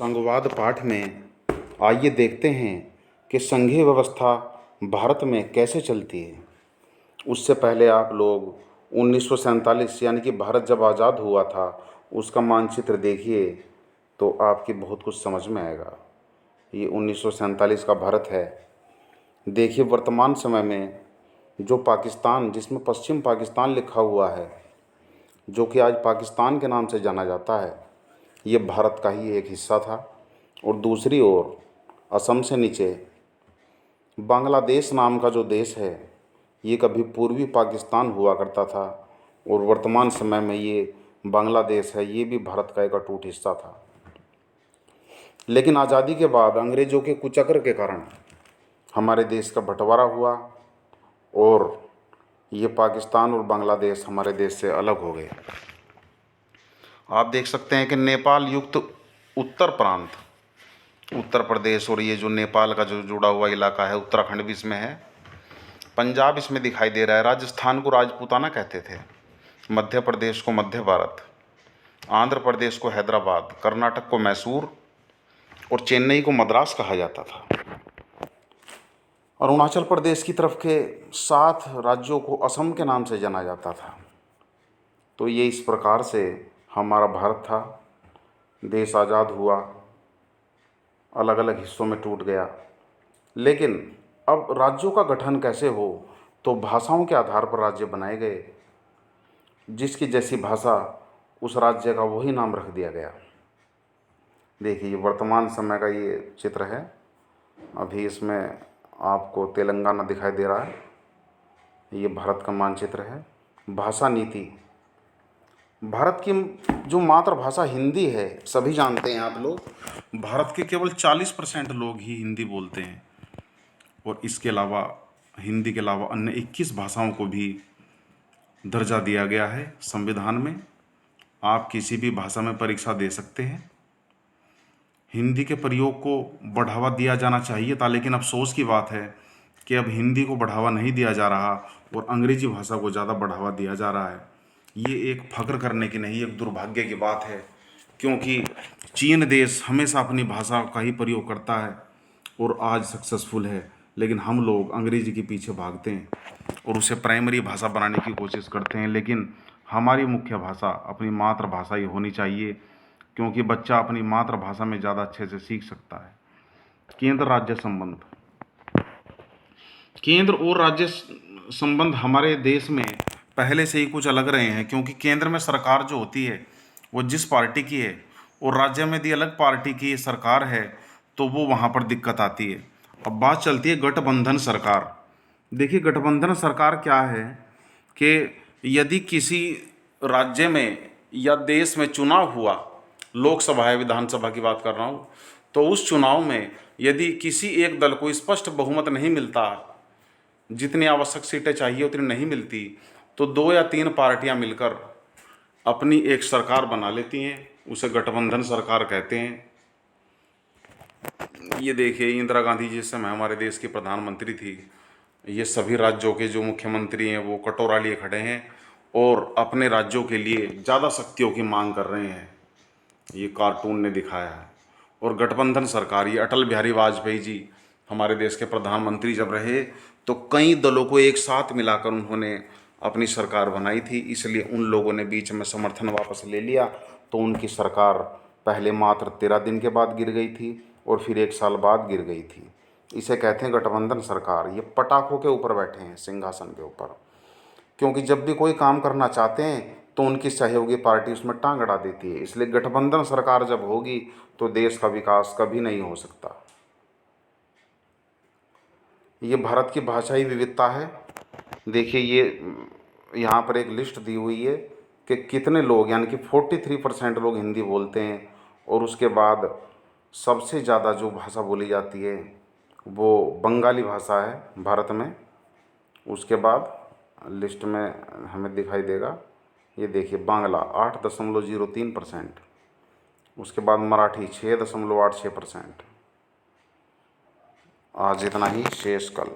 संघवाद पाठ में आइए देखते हैं कि संघीय व्यवस्था भारत में कैसे चलती है। उससे पहले आप लोग 1947 यानी कि भारत जब आज़ाद हुआ था उसका मानचित्र देखिए तो आपकी बहुत कुछ समझ में आएगा। ये 1947 का भारत है। देखिए वर्तमान समय में जो पाकिस्तान, जिसमें पश्चिम पाकिस्तान लिखा हुआ है, जो कि आज पाकिस्तान के नाम से जाना जाता है, ये भारत का ही एक हिस्सा था। और दूसरी ओर असम से नीचे बांग्लादेश नाम का जो देश है, ये कभी पूर्वी पाकिस्तान हुआ करता था और वर्तमान समय में ये बांग्लादेश है, ये भी भारत का एक अटूट हिस्सा था। लेकिन आज़ादी के बाद अंग्रेज़ों के कुचक्र के कारण हमारे देश का बंटवारा हुआ और ये पाकिस्तान और बांग्लादेश हमारे देश से अलग हो गए। आप देख सकते हैं कि नेपाल युक्त उत्तर प्रांत, उत्तर प्रदेश और ये जो नेपाल का जो जुड़ा हुआ इलाका है, उत्तराखंड भी इसमें है, पंजाब इसमें दिखाई दे रहा है, राजस्थान को राजपूताना कहते थे, मध्य प्रदेश को मध्य भारत, आंध्र प्रदेश को हैदराबाद, कर्नाटक को मैसूर और चेन्नई को मद्रास कहा जाता था। अरुणाचल प्रदेश की तरफ के 7 राज्यों को असम के नाम से जाना जाता था। तो ये इस प्रकार से हमारा भारत था। देश आज़ाद हुआ, अलग अलग हिस्सों में टूट गया। लेकिन अब राज्यों का गठन कैसे हो, तो भाषाओं के आधार पर राज्य बनाए गए। जिसकी जैसी भाषा उस राज्य का वही नाम रख दिया गया। देखिए ये वर्तमान समय का ये चित्र है। अभी इसमें आपको तेलंगाना दिखाई दे रहा है। ये भारत का मानचित्र है। भाषा नीति, भारत की जो मातृभाषा हिंदी है, सभी जानते हैं आप लोग, भारत के केवल 40% लोग ही हिंदी बोलते हैं और इसके अलावा हिंदी के अलावा अन्य 21 भाषाओं को भी दर्जा दिया गया है संविधान में। आप किसी भी भाषा में परीक्षा दे सकते हैं। हिंदी के प्रयोग को बढ़ावा दिया जाना चाहिए था, लेकिन अफसोस की बात है कि अब हिंदी को बढ़ावा नहीं दिया जा रहा और अंग्रेजी भाषा को ज़्यादा बढ़ावा दिया जा रहा है। ये एक फख्र करने की नहीं, एक दुर्भाग्य की बात है, क्योंकि चीन देश हमेशा अपनी भाषा का ही प्रयोग करता है और आज सक्सेसफुल है, लेकिन हम लोग अंग्रेजी के पीछे भागते हैं और उसे प्राइमरी भाषा बनाने की कोशिश करते हैं। लेकिन हमारी मुख्य भाषा अपनी मातृभाषा ही होनी चाहिए, क्योंकि बच्चा अपनी मातृभाषा में ज़्यादा अच्छे से सीख सकता है। केंद्र राज्य संबंध, केंद्र और राज्य संबंध हमारे देश में पहले से ही कुछ अलग रहे हैं, क्योंकि केंद्र में सरकार जो होती है वो जिस पार्टी की है और राज्य में यदि अलग पार्टी की सरकार है तो वो वहाँ पर दिक्कत आती है। अब बात चलती है गठबंधन सरकार। देखिए गठबंधन सरकार क्या है कि यदि किसी राज्य में या देश में चुनाव हुआ, लोकसभा या विधानसभा की बात कर रहा हूँ, तो उस चुनाव में यदि किसी एक दल को स्पष्ट बहुमत नहीं मिलता, जितनी आवश्यक सीटें चाहिए उतनी नहीं मिलती, तो 2 या 3 पार्टियां मिलकर अपनी एक सरकार बना लेती हैं, उसे गठबंधन सरकार कहते हैं। ये देखिए इंदिरा गांधी जिस समय हमारे देश की प्रधानमंत्री थी, ये सभी राज्यों के जो मुख्यमंत्री हैं वो कटोरा लिए खड़े हैं और अपने राज्यों के लिए ज़्यादा शक्तियों की मांग कर रहे हैं। ये कार्टून ने दिखाया है। और गठबंधन सरकार, ये अटल बिहारी वाजपेयी जी हमारे देश के प्रधानमंत्री जब रहे तो कई दलों को एक साथ मिलाकर उन्होंने अपनी सरकार बनाई थी, इसलिए उन लोगों ने बीच में समर्थन वापस ले लिया, तो उनकी सरकार पहले मात्र 13 दिन के बाद गिर गई थी और फिर 1 साल बाद गिर गई थी। इसे कहते हैं गठबंधन सरकार। ये पटाखों के ऊपर बैठे हैं, सिंहासन के ऊपर, क्योंकि जब भी कोई काम करना चाहते हैं तो उनकी सहयोगी पार्टी उसमें टांग अड़ा देती है। इसलिए गठबंधन सरकार जब होगी तो देश का विकास कभी नहीं हो सकता। ये भारत की भाषाई विविधता है। देखिए ये यहाँ पर एक लिस्ट दी हुई है कि कितने लोग, यानी कि 43% लोग हिंदी बोलते हैं और उसके बाद सबसे ज़्यादा जो भाषा बोली जाती है वो बंगाली भाषा है भारत में। उसके बाद लिस्ट में हमें दिखाई देगा, ये देखिए बांग्ला 8.03%, उसके बाद मराठी 6.86%। आज इतना ही, शेष कल।